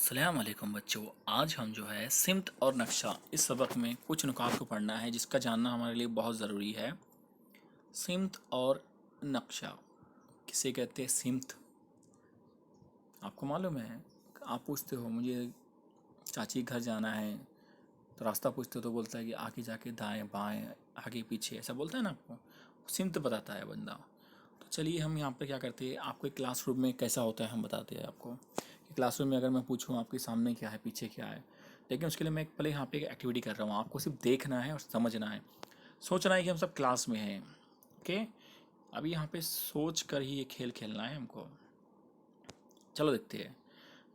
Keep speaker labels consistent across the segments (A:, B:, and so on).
A: अस्सलाम वालेकुम बच्चों। आज हम जो है सिमत और नक्शा इस सबक में कुछ नुकात को पढ़ना है जिसका जानना हमारे लिए बहुत ज़रूरी है। सिमत और नक्शा किसे कहते हैं? सिमत आपको मालूम है? आप पूछते हो मुझे चाची के घर जाना है तो रास्ता पूछते हो तो बोलता है कि आगे जाके दाएं बाएं आगे पीछे, ऐसा बोलता है ना आपको। सिमत बताता है बंदा। तो चलिए हम यहाँ पे क्या करते हैं, आपको एक क्लासरूम में कैसा होता है हम बताते हैं आपको कि क्लासरूम में अगर मैं पूछूँ आपके सामने क्या है पीछे क्या है, लेकिन उसके लिए मैं पहले यहाँ पे एक एक्टिविटी कर रहा हूँ। आपको सिर्फ देखना है और समझना है, सोचना है कि हम सब क्लास में हैं। ओके, अभी यहाँ पे सोच कर ही ये खेल खेलना है हमको। चलो देखते हैं।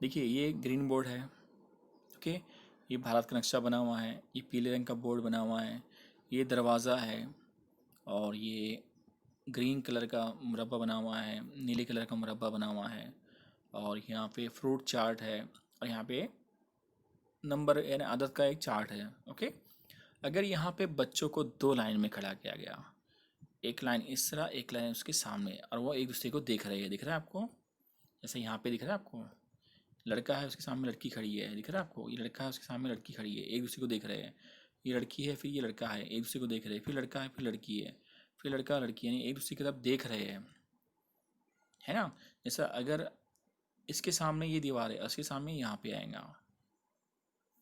A: देखिए ये ग्रीन बोर्ड है। ओके, ये भारत का नक्शा बना हुआ है, ये पीले रंग का बोर्ड बना हुआ है, ये दरवाज़ा है और ये ग्रीन कलर का मुरब्बा बना हुआ है, नीले कलर का मुरब्बा बना हुआ है और यहाँ पे फ्रूट चार्ट है और यहाँ पे नंबर यानी आदत का एक चार्ट है। ओके, अगर यहाँ पे बच्चों को दो लाइन में खड़ा किया गया, एक लाइन इस तरह एक लाइन उसके सामने, और वो एक दूसरे को देख रहे हैं, दिख रहा है आपको? जैसे यहाँ पे दिख रहा है आपको, लड़का है उसके सामने लड़की खड़ी है, दिख रहा है आपको? ये लड़का है उसके सामने लड़की खड़ी है, एक दूसरे को देख रहे हैं। ये लड़की है फिर ये लड़का है, एक दूसरे को देख रहे हैं, फिर लड़का है फिर लड़की है, फिर लड़का लड़की, यानी एक दूसरे की तरफ देख रहे हैं, है ना। जैसा अगर इसके सामने ये दीवार है, उसके सामने यहाँ पे आएगा।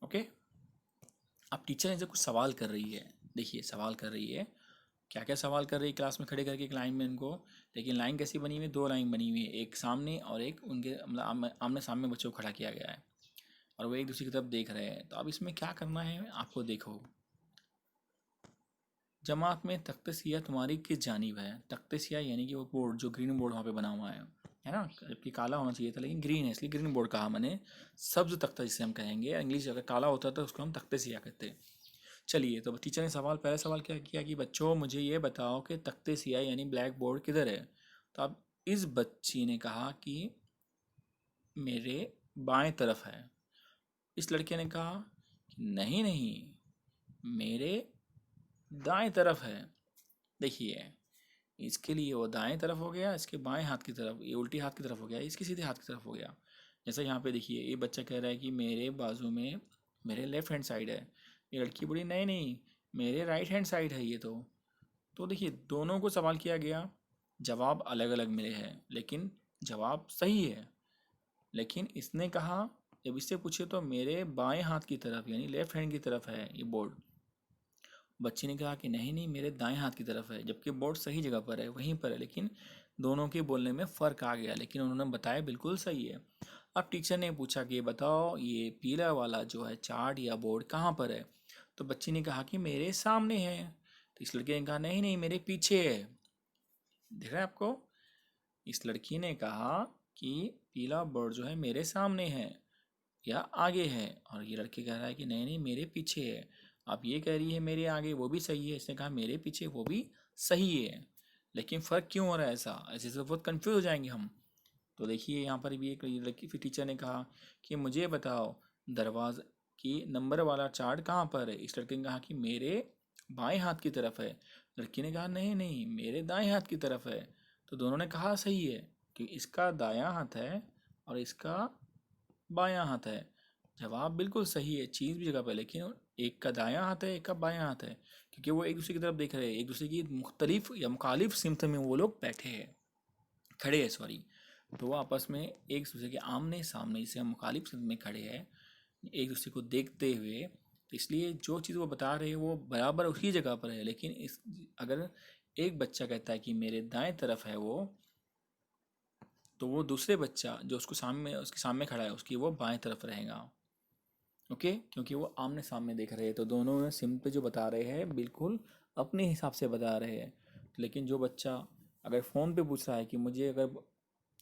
A: ओके, अब टीचर इनसे कुछ सवाल कर रही है। देखिए सवाल कर रही है, क्या क्या सवाल कर रही है, क्लास में खड़े करके एक लाइन में इनको। लेकिन लाइन कैसी बनी हुई है? दो लाइन बनी हुई है, एक सामने और एक उनके मतलब आमने सामने बच्चों को खड़ा किया गया है और वो एक दूसरे की तरफ देख रहे हैं। तो अब इसमें क्या करना है आपको, देखो। जमात में तख्ते सिया तुम्हारी किस जानिब है? तख्ते सिया यानी कि वो बोर्ड जो ग्रीन बोर्ड वहाँ पे बना हुआ है ना। जबकि काला होना चाहिए था लेकिन ग्रीन है इसलिए ग्रीन बोर्ड कहा मैंने। सब्ज तख्ता जिसे हम कहेंगे, इंग्लिश अगर काला होता तो उसको हम तख्ते सिया कहते। चलिए, तो टीचर ने पहला सवाल क्या किया कि बच्चों मुझे ये बताओ कि तख्ते सियाह यानी ब्लैक बोर्ड किधर है। तो अब इस बच्ची ने कहा कि मेरे बाएं तरफ है। इस लड़के ने कहा कि नहीं नहीं, मेरे दाएं तरफ है। देखिए, इसके लिए वो दाएं तरफ हो गया, इसके बाएं हाथ की तरफ, ये उल्टी हाथ की तरफ हो गया, इसके सीधे हाथ की तरफ हो गया। जैसा यहाँ पे देखिए, ये बच्चा कह रहा है कि मेरे बाजू में मेरे लेफ्ट हैंड साइड है। ये लड़की बोली नहीं नहीं, मेरे राइट हैंड साइड है ये तो देखिए दोनों को सवाल किया गया, जवाब अलग अलग मिले हैं लेकिन जवाब सही है। लेकिन इसने कहा, जब इससे पूछे तो मेरे बाएं हाथ की तरफ यानी लेफ्ट हैंड की तरफ है ये बोर्ड। बच्ची ने कहा कि नहीं नहीं, मेरे दाएं हाथ की तरफ है, जबकि बोर्ड सही जगह पर है, वहीं पर है, लेकिन दोनों के बोलने में फ़र्क आ गया, लेकिन उन्होंने बताया बिल्कुल सही है। अब टीचर ने पूछा कि बताओ ये पीला वाला जो है चार्ट या बोर्ड कहाँ पर है। तो बच्ची ने कहा कि मेरे सामने है। तो इस लड़के ने कहा नहीं नहीं, मेरे पीछे है। दिख रहा है आपको? इस लड़की ने कहा कि पीला बोर्ड जो है मेरे सामने है या आगे है, और ये लड़के कह रहा है कि नहीं नहीं, मेरे पीछे है। आप ये कह रही है मेरे आगे, वो भी सही है, इसने कहा मेरे पीछे, वो भी सही है। लेकिन फ़र्क क्यों हो रहा है ऐसा? ऐसे तो बहुत कंफ्यूज हो जाएंगे हम। तो देखिए यहाँ पर भी एक लड़की, फिर टीचर ने कहा कि मुझे बताओ दरवाज़ा की नंबर वाला चार्ट कहाँ पर है। इस लड़के ने कहा कि मेरे बाएं हाथ की तरफ है। लड़की ने कहा नहीं नहीं, मेरे दाएं हाथ की तरफ है। तो दोनों ने कहा सही है कि इसका दायां हाथ है और इसका बायां हाथ है। जवाब बिल्कुल सही है, चीज़ भी जगह पर, लेकिन एक का दायां हाथ है एक का बायां हाथ है, क्योंकि वो एक दूसरे की तरफ देख रहे हैं, एक दूसरे की मुख्तलिफ या मुखालिफ सिमत में वो लोग बैठे हैं, खड़े हैं सॉरी। तो वो आपस में एक दूसरे के आमने सामने से हम मुखालिफ सिमत में खड़े हैं, एक दूसरे को देखते हुए। तो इसलिए जो चीज़ वो बता रहे हैं वो बराबर उसी जगह पर है, लेकिन इस अगर एक बच्चा कहता है कि मेरे दाएं तरफ है वो, तो वो दूसरे बच्चा जो उसके सामने खड़ा है उसकी वो बाएं तरफ रहेगा। ओके, क्योंकि वो आमने सामने देख रहे हैं, तो दोनों में सिम पे जो बता रहे हैं बिल्कुल अपने हिसाब से बता रहे हैं। लेकिन जो बच्चा अगर फ़ोन पे पूछ रहा है कि मुझे अगर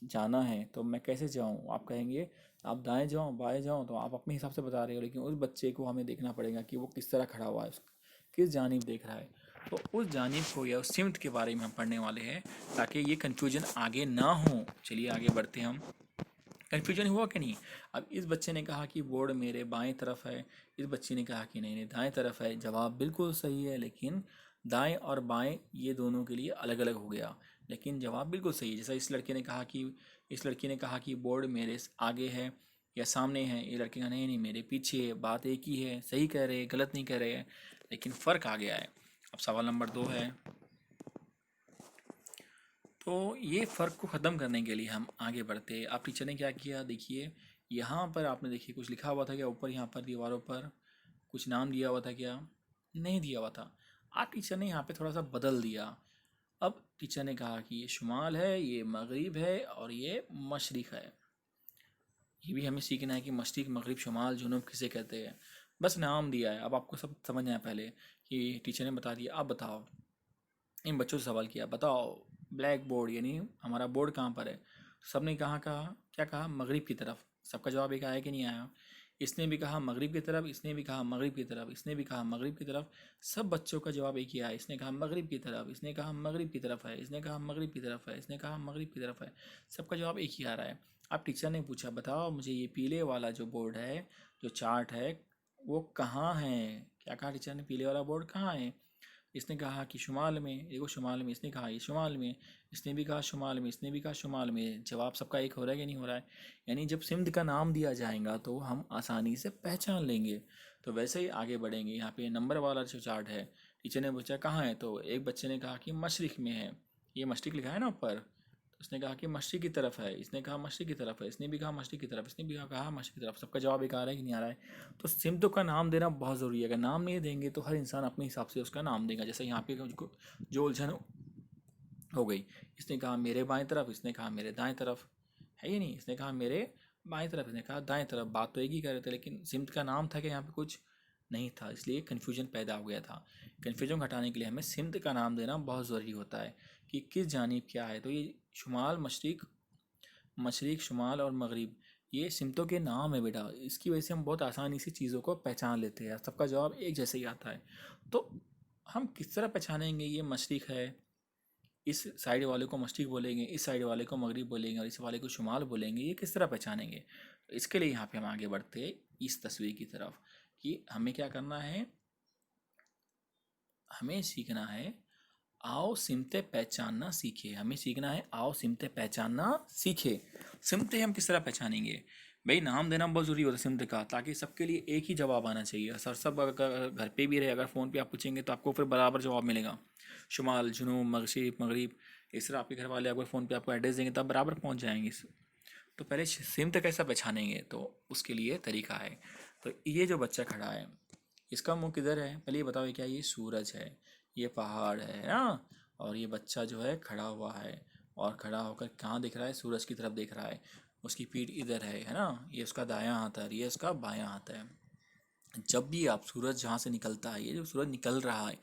A: जाना है तो मैं कैसे जाऊँ, आप कहेंगे आप दाएं जाओ बाएं जाओ, तो आप अपने हिसाब से बता रहे हो, लेकिन उस बच्चे को हमें देखना पड़ेगा कि वो किस तरह खड़ा हुआ है, किस जानिब देख रहा है। तो उस जानिब को या उस सिमत के बारे में हम पढ़ने वाले हैं, ताकि ये कन्फ्यूजन आगे ना हो। चलिए आगे बढ़ते हैं हम। कन्फ्यूजन हुआ कि नहीं? अब इस बच्चे ने कहा कि बोर्ड मेरे बाएं तरफ है, इस बच्चे ने कहा कि नहीं नहीं दाएं तरफ है। जवाब बिल्कुल सही है, लेकिन दाएं और बाएं ये दोनों के लिए अलग अलग हो गया, लेकिन जवाब बिल्कुल सही है। जैसा इस लड़के ने कहा कि इस लड़की ने कहा कि बोर्ड मेरे आगे है, या सामने है, ये लड़के का नहीं नहीं मेरे पीछे है, बात एक ही है, सही कह रहे हैं, गलत नहीं कह रहे हैं, लेकिन फ़र्क आ गया है। अब सवाल नंबर 2 है, तो ये फ़र्क को ख़त्म करने के लिए हम आगे बढ़ते हैं। आप टीचर ने क्या किया, देखिए यहाँ पर आपने देखिए कुछ लिखा हुआ था क्या ऊपर, यहाँ पर दीवारों पर कुछ नाम दिया हुआ था क्या, नहीं दिया हुआ था। आप टीचर ने यहाँ पे थोड़ा सा बदल दिया। अब टीचर ने कहा कि ये शुमाल है, ये मगरिब है और ये मशरिक़ है। ये भी हमें सीखना है कि मशरिक़, मगरिब, शुमाल, जुनूब किसे कहते हैं। बस नाम दिया है, अब आपको सब समझना है। पहले कि टीचर ने बता दिया, अब बताओ, इन बच्चों से सवाल किया, बताओ ब्लैक बोर्ड यानी हमारा बोर्ड कहाँ पर है। सब ने कहा क्या कहा, मगरिब की तरफ। सबका जवाब एक आया कि नहीं आया। इसने भी कहा मगरिब की तरफ, इसने भी कहा मगरिब की तरफ, इसने भी कहा मगरिब की तरफ। सब बच्चों का जवाब एक ही आया। इसने कहा मगरिब की तरफ, इसने कहा मगरिब की तरफ है, इसने कहा मगरिब की तरफ है, इसने कहा मगरिब की तरफ है। सबका जवाब एक ही आ रहा है। अब टीचर ने पूछा, बताओ मुझे ये पीले वाला जो बोर्ड है, जो चार्ट है, वो कहाँ है। क्या कहा टीचर ने, पीले वाला बोर्ड कहाँ है। इसने कहा कि शुमाल में, देखो शुमाल में, इसने कहा ये शुमाल में, इसने भी कहा शुमाल में, इसने भी कहा शुमाल में। जवाब सबका एक हो रहा है कि नहीं हो रहा है। यानी जब सिमत का नाम दिया जाएगा तो हम आसानी से पहचान लेंगे। तो वैसे ही आगे बढ़ेंगे। यहाँ पे नंबर वाला जो चार्ट है, टीचर ने पूछा कहाँ है, तो एक बच्चे ने कहा कि मशरिक़ में है। ये मशरिक़ लिखा है ना ऊपर, उसने कहा कि मशरिक़ की तरफ है, इसने कहा मशरिक़ की तरफ है, इसने भी कहा मशरिक़ की तरफ, इसने भी कहा मशरिक़ की तरफ। सबका जवाब एक आ रहा है कि नहीं आ रहा है। तो सिमतों का नाम देना बहुत ज़रूरी है। अगर नाम नहीं देंगे तो हर इंसान अपने हिसाब से उसका नाम देगा। जैसे यहाँ पे जो उलझन हो गई, इसने कहा मेरे बाएं तरफ, इसने कहा मेरे दाएं तरफ, है ये नहीं, इसने कहा मेरे बाएं तरफ, इसने कहा दाएं तरफ। बात तो एक ही कर रहे थे, लेकिन सिमत का नाम था कि यहाँ पे कुछ नहीं था, इसलिए कन्फ्यूजन पैदा हो गया था। कन्फ्यूजन हटाने के लिए हमें सिमत का नाम देना बहुत ज़रूरी होता है कि किस जानिब क्या है। तो ये शुमाल, मशरिक़, मशरिक़, शुमाल और मगरिब, ये सिमतों के नाम है बेटा। इसकी वजह से हम बहुत आसानी से चीज़ों को पहचान लेते हैं। सबका जवाब एक जैसे ही आता है। तो हम किस तरह पहचानेंगे ये मशरिक़ है, इस साइड वाले को मशरिक़ बोलेंगे, इस साइड वाले को मगरिब बोलेंगे और इस वाले को शुमाल बोलेंगे, ये किस तरह पहचानेंगे। तो इसके लिए यहाँ पे हम आगे बढ़ते हैं इस तस्वीर की तरफ कि हमें क्या करना है। हमें सीखना है, आओ सिमतें पहचानना सीखे। हमें सीखना है, आओ सिमतें पहचानना सीखे। सिमतें हम किस तरह पहचानेंगे भाई, नाम देना बहुत ज़रूरी होता है सिमत का, ताकि सबके लिए एक ही जवाब आना चाहिए। सर सब अगर घर पे भी रहे, अगर फ़ोन पे आप पूछेंगे तो आपको फिर बराबर जवाब मिलेगा। शुमाल, जुनूब, मशरिक़, मगरिब, इस तरह आपके घर वाले अगर फ़ोन पे आपको एड्रेस देंगे तब बराबर पहुंच जाएंगे। तो पहले सिमत कैसा पहचानेंगे, तो उसके लिए तरीका है। तो ये जो बच्चा खड़ा है, इसका मुंह किधर है, पहले ये बताओ। क्या ये सूरज है, ये पहाड़ है ना, और ये बच्चा जो है खड़ा हुआ है, और खड़ा होकर कहाँ दिख रहा है, सूरज की तरफ देख रहा है। उसकी पीठ इधर है ना, ये उसका दायां हाथ है, ये उसका बायां हाथ है। जब भी आप, सूरज जहाँ से निकलता है, ये जो सूरज निकल रहा है,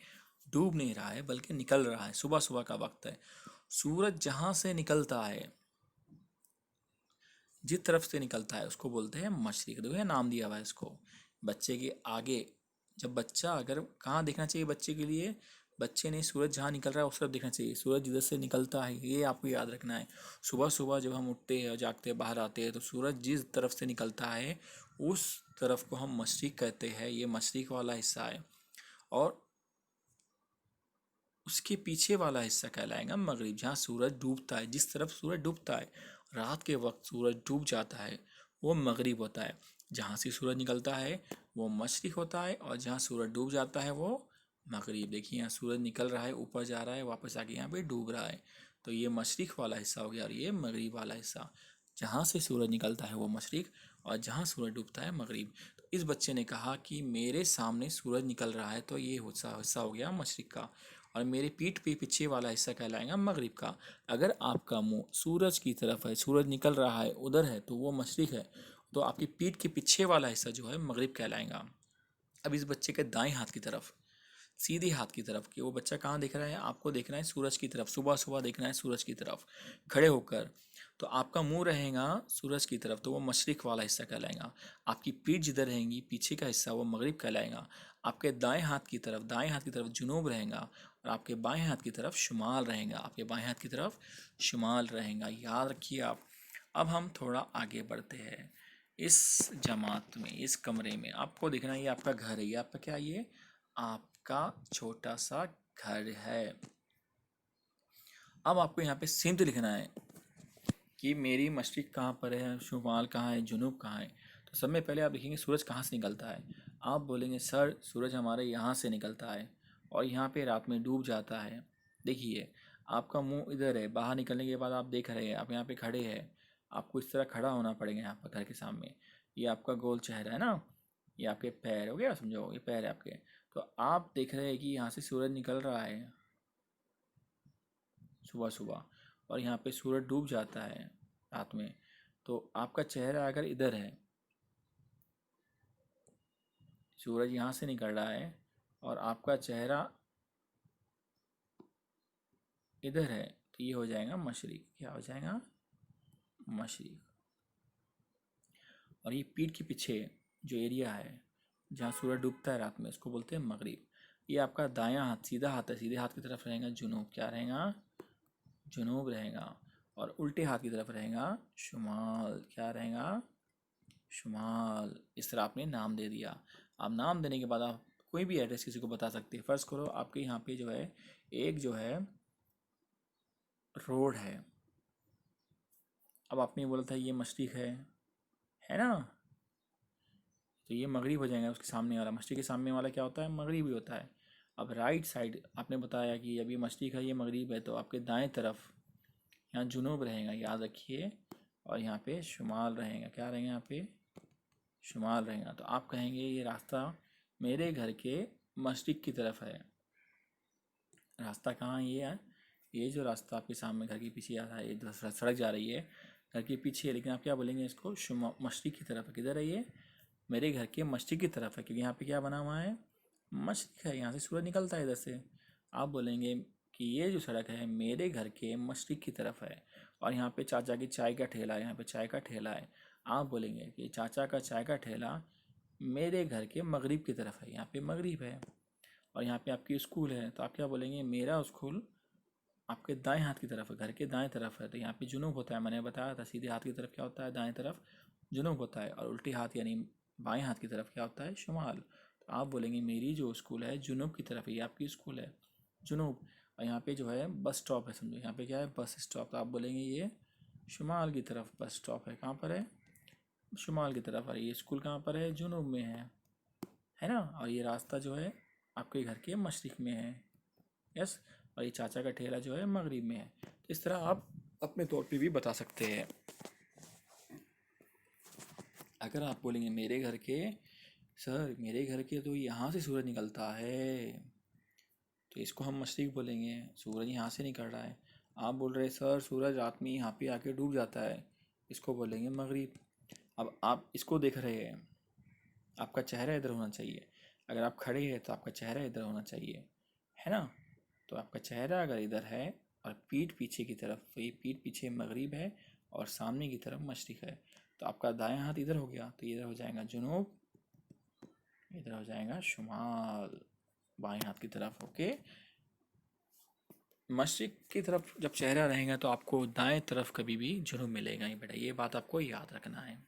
A: डूब नहीं रहा है बल्कि निकल रहा है, सुबह सुबह का वक्त है। सूरज जहाँ से निकलता है, जिस तरफ से निकलता है, उसको बोलते हैं मशरिक़। देखो ये नाम दिया हुआ है इसको। बच्चे के आगे, जब बच्चा, अगर कहाँ देखना चाहिए बच्चे के लिए, बच्चे ने सूरज जहाँ निकल रहा है उस तरफ देखना चाहिए। सूरज जिधर से निकलता है, ये आपको याद रखना है। सुबह सुबह जब हम उठते हैं और जागते हैं, बाहर आते हैं, तो सूरज जिस तरफ से निकलता है उस तरफ को हम मशरिक़ कहते हैं। ये मशरिक़ वाला हिस्सा है। और उसके पीछे वाला हिस्सा कहलाएगा मगरिब, जहाँ सूरज डूबता है। जिस तरफ सूरज डूबता है, रात के वक्त सूरज डूब जाता है, वो मगरिब होता है। जहाँ से सूरज निकलता है वो मशरिक़ होता है, और जहाँ सूरज डूब जाता है वो मगरिब। देखिए यहाँ सूरज निकल रहा है, ऊपर जा रहा है, वापस आके यहाँ पे डूब रहा है। तो ये मशरिक़ वाला हिस्सा हो गया, और ये मगरिब वाला हिस्सा। जहाँ से सूरज निकलता है वो मशरिक़, और जहाँ सूरज डूबता है मगरिब। तो इस बच्चे ने कहा कि मेरे सामने सूरज निकल रहा है, तो ये हिस्सा हो गया मशरिक़ का, और मेरे पीठ पे पीछे वाला हिस्सा कहलाएगा मगरिब का। अगर आपका मुंह सूरज की तरफ है, सूरज निकल रहा है उधर है, तो वो मशरिक़ है। तो आपकी पीठ के पीछे वाला हिस्सा जो है मगरिब कहलाएगा। अब इस बच्चे के दाएं हाथ की तरफ, सीधे हाथ की तरफ, कि वो बच्चा कहाँ देख रहा है, आपको देखना है सूरज की तरफ, सुबह सुबह देखना है सूरज की तरफ खड़े होकर। तो आपका मुंह रहेगा सूरज की तरफ, तो वो मशरिक़ वाला हिस्सा कहलाएगा। आपकी पीठ जिधर रहेगी, पीछे का हिस्सा, वो मगरिब कहलाएगा। आपके दाएं हाथ की तरफ जुनूब रहेगा, और आपके बाएं हाथ की तरफ शुमाल रहेगा। आपके बाएं हाथ की तरफ शुमाल रहेगा, याद रखिए आप। अब हम थोड़ा आगे बढ़ते हैं। इस जमात में, इस कमरे में आपको देखना है, ये आपका घर है। ये आपका क्या है, ये आपका छोटा सा घर है। अब आपको यहाँ पे सिमत लिखना है। कि मेरी मशरिक़ कहाँ पर है, शुमाल कहाँ है, जुनूब कहाँ है। तो सब में पहले आप देखेंगे सूरज कहाँ से निकलता है। आप बोलेंगे सर सूरज हमारे यहाँ से निकलता है और यहाँ पे रात में डूब जाता है। देखिए आपका मुंह इधर है, बाहर निकलने के बाद आप देख रहे हैं, आप यहाँ पे खड़े हैं, आपको इस तरह खड़ा होना पड़ेगा यहाँ पर घर के सामने। ये आपका गोल चेहरा है ना, ये आपके पैर हो गया, समझो ये पैर है आपके। तो आप देख रहे हैं कि यहाँ से सूरज निकल रहा है सुबह सुबह और यहाँ पे सूरज डूब जाता है रात में। तो आपका चेहरा अगर इधर है, सूरज यहाँ से निकल रहा है और आपका चेहरा इधर है, तो ये हो जाएगा मशरिक। क्या हो जाएगा? मशरिक। और ये पीठ के पीछे जो एरिया है जहाँ सूरज डूबता है रात में, उसको बोलते हैं मगरिब। ये आपका दायां हाथ, सीधा हाथ है, सीधे हाथ की तरफ रहेगा जुनूब। क्या रहेगा? जुनूब रहेगा। और उल्टे हाथ की तरफ रहेगा शुमाल। क्या रहेगा? शुमाल। इस तरह आपने नाम दे दिया। आप नाम देने के बाद आप कोई भी एड्रेस किसी को बता सकते हैं। फ़र्ज़ करो आपके यहाँ पे जो है एक जो है रोड है, अब आपने बोला था ये मशरिक़ है ना, तो ये मगरिब हो जाएगा। उसके सामने वाला, मशरिक़ के सामने वाला क्या होता है? मगरिब ही होता है। अब राइट साइड आपने बताया कि अभी मशरिक़ है, ये मगरिब है, तो आपके दाएं तरफ यहाँ जुनूब रहेगा, याद रखिए। और यहाँ पे शुमाल रहेगा। क्या रहेगा? यहाँ पे शुमाल रहेगा। तो आप कहेंगे ये रास्ता मेरे घर के मशरिक़ की तरफ है। रास्ता कहाँ ये है? ये जो रास्ता आपके सामने घर के पीछे आ रहा है, ये जो सड़क जा रही है घर के पीछे है, लेकिन आप क्या बोलेंगे इसको? मशरिक़ की तरफ है। किधर है ये? मेरे घर के मशरिक़ की तरफ है, क्योंकि यहाँ पे क्या बना हुआ है? मशरिक़ है, यहाँ से सूरज निकलता है इधर से। आप बोलेंगे कि ये जो सड़क है मेरे घर के मशरिक़ की तरफ है और यहाँ पे चाचा की चाय का ठेला है, यहाँ पे चाय का ठेला है। आप बोलेंगे कि चाचा का चाय का ठेला मेरे घर के मगरिब की तरफ है, यहाँ पे मगरिब है। और यहाँ पे आपकी स्कूल है, तो आप क्या बोलेंगे? मेरा स्कूल आपके दाएं हाथ की तरफ है, घर के दाएं तरफ है, तो यहाँ पे जुनूब होता है। मैंने बताया था सीधे हाथ की तरफ क्या होता है? दाएं तरफ जुनूब होता है। और उल्टे हाथ यानी बाएं हाथ की तरफ क्या होता है? शुमाल। तो आप बोलेंगे मेरी जो स्कूल है जुनूब की तरफ है, ये आपकी स्कूल है जुनूब। और यहाँ पे जो है बस स्टॉप है, समझो यहाँ पे क्या है? Bus stop. तो आप बोलेंगे ये शुमाल की तरफ बस स्टॉप है। कहाँ पर है? शुमाल की तरफ। और ये स्कूल कहाँ पर है? जुनूब में है ना। और ये रास्ता जो है आपके घर के मशरिक़ में है। यस। और ये चाचा का ठेला जो है मगरिब में है। तो इस तरह आप अपने तौर पे भी बता सकते हैं। अगर आप बोलेंगे मेरे घर के, सर मेरे घर के तो यहाँ से सूरज निकलता है, तो इसको हम मशरिक़ बोलेंगे, सूरज यहाँ से निकल रहा है। आप बोल रहे सर सूरज रात में यहाँ पे आके डूब जाता है, इसको बोलेंगे मगरिब। अब आप इसको देख रहे हैं, आपका चेहरा इधर होना चाहिए। अगर आप खड़े हैं तो आपका चेहरा इधर होना चाहिए, है ना। तो आपका चेहरा अगर इधर है और पीठ पीछे की तरफ, तो ये पीठ पीछे मगरिब है और सामने की तरफ मशरिक़ है। तो आपका दायां हाथ इधर हो गया, तो इधर हो जाएगा जुनूब, इधर हो जाएगा शुमाल, बाएं हाथ की तरफ। ओके। मशरिक़ की तरफ जब चेहरा रहेगा तो आपको दाएं तरफ कभी भी जुनूब मिलेगा ही बेटा, ये बात आपको याद रखना है।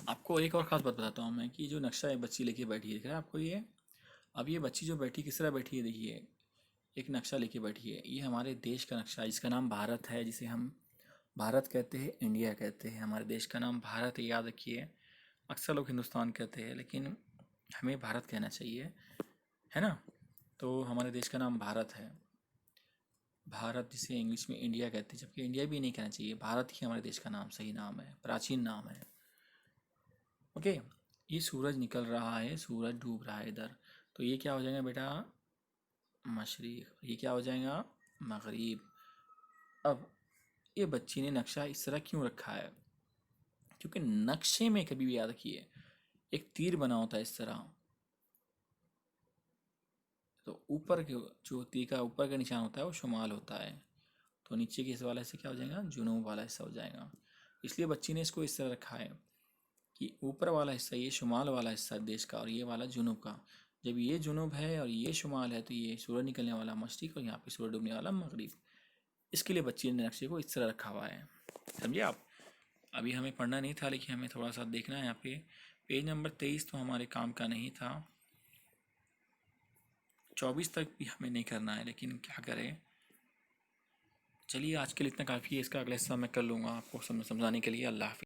A: आपको एक और ख़ास बात बताता हूँ मैं, कि जो नक्शा एक बच्ची लेके बैठी है, दिख रहा है आपको ये? अब ये बच्ची जो बैठी किस तरह बैठी है, देखिए एक नक्शा लेके बैठी है। ये हमारे देश का नक्शा है, जिसका नाम भारत है, जिसे हम भारत कहते हैं, इंडिया कहते हैं। हमारे देश का नाम भारत है, याद रखिए। अक्सर लोग हिंदुस्तान कहते हैं, लेकिन हमें भारत कहना चाहिए, है ना। तो हमारे देश का नाम भारत है। भारत जिसे इंग्लिश में इंडिया कहते हैं, जबकि इंडिया भी नहीं कहना चाहिए, भारत ही हमारे देश का नाम सही नाम है, प्राचीन नाम है। ओके। ये सूरज निकल रहा है, सूरज डूब रहा है इधर, तो ये क्या हो जाएगा बेटा? मशरिक़। ये क्या हो जाएगा? मगरिब। अब ये बच्ची ने नक्शा इस तरह क्यों रखा है? क्योंकि नक्शे में कभी भी याद रखिए एक तीर बना होता है इस तरह, तो ऊपर के जो तीर का ऊपर का निशान होता है वो शुमाल होता है, तो नीचे के हिस्से वाला हिस्सा क्या हो जाएगा? जुनूब वाला हिस्सा हो जाएगा। इसलिए बच्ची ने इसको इस तरह रखा है कि ऊपर वाला हिस्सा ये शुमाल वाला हिस्सा देश का और ये वाला जुनूब का। जब ये जुनूब है और ये शुमाल है, तो ये सूरज निकलने वाला मशरिक़ और यहाँ पे सूरज डूबने वाला मगरिब। इसके लिए बच्ची ने नक्शे को इस तरह रखा हुआ है, समझे आप। अभी हमें पढ़ना नहीं था, लेकिन हमें थोड़ा सा देखना है। यहाँ पे पेज नंबर 23 तो हमारे काम का नहीं था, 24 तक भी हमें नहीं करना है, लेकिन क्या करें। चलिए आज के लिए इतना काफ़ी है, इसका अगले हिस्सा मैं कर लूँगा आपको समझाने के लिए। अल्लाह हाफ़िज़।